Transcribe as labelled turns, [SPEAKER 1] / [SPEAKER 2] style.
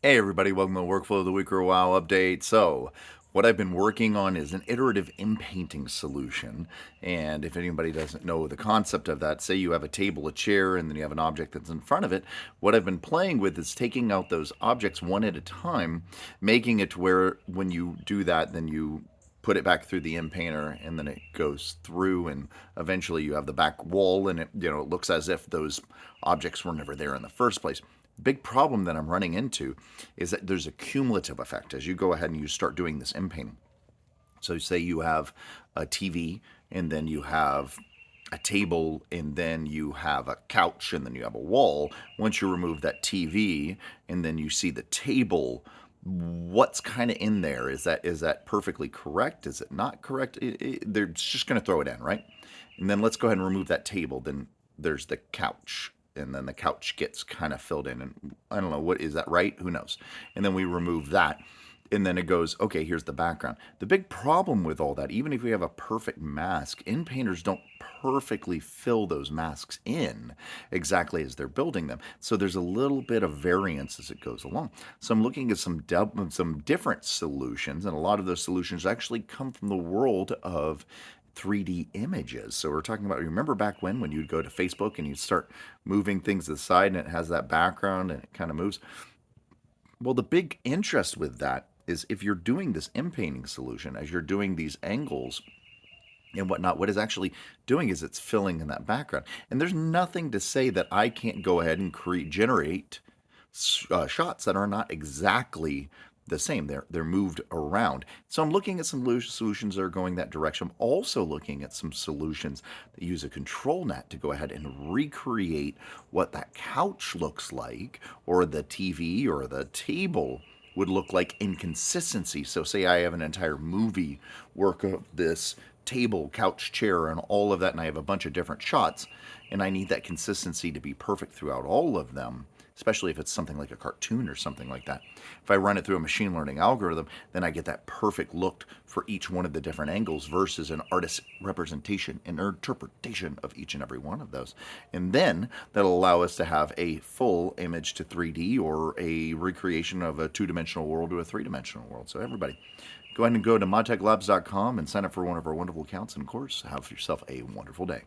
[SPEAKER 1] Hey everybody, welcome to the Workflow of the Week or a Wow update. So, what I've been working on is an iterative inpainting solution. And if anybody doesn't know the concept of that, say you have a table, a chair, and then you have an object that's in front of it. What I've been playing with is taking out those objects one at a time, making it to where when you do that, then you put it back through the inpainter and then it goes through and eventually you have the back wall and it looks as if those objects were never there in the first place. Big problem that I'm running into is that there's a cumulative effect as you go ahead and you start doing this inpainting. So, say you have a TV, and then you have a table, and then you have a couch, and then you have a wall. Once you remove that TV, and then you see the table, what's kind of in there? Is that perfectly correct? Is it not correct? They're just going to throw it in, right? And then let's go ahead and remove that table. Then there's the couch, and then the couch gets kind of filled in. And I don't know, what is that, right? Who knows? And then we remove that. And then it goes, okay, here's the background. The big problem with all that, even if we have a perfect mask, in painters don't perfectly fill those masks in exactly as they're building them. So there's a little bit of variance as it goes along. So I'm looking at some different solutions, and a lot of those solutions actually come from the world of 3D images. So we're talking about, remember back when you'd go to Facebook and you'd start moving things to the side and it has that background and it kind of moves? Well, the big interest with that is if you're doing this inpainting solution, as you're doing these angles and whatnot, what it's actually doing is it's filling in that background. And there's nothing to say that I can't go ahead and generate shots that are not exactly the same. They're moved around. So I'm looking at some solutions that are going that direction. I'm also looking at some solutions that use a control net to go ahead and recreate what that couch looks like, or the TV or the table would look like in consistency. So say I have an entire movie work of this table, couch, chair, and all of that, and I have a bunch of different shots, and I need that consistency to be perfect throughout all of them, especially if it's something like a cartoon or something like that. If I run it through a machine learning algorithm, then I get that perfect look for each one of the different angles versus an artist's representation and interpretation of each and every one of those. And then that'll allow us to have a full image to 3D or a recreation of a two-dimensional world to a three-dimensional world. So everybody, go ahead and go to modtechlabs.com and sign up for one of our wonderful accounts. And of course, have yourself a wonderful day.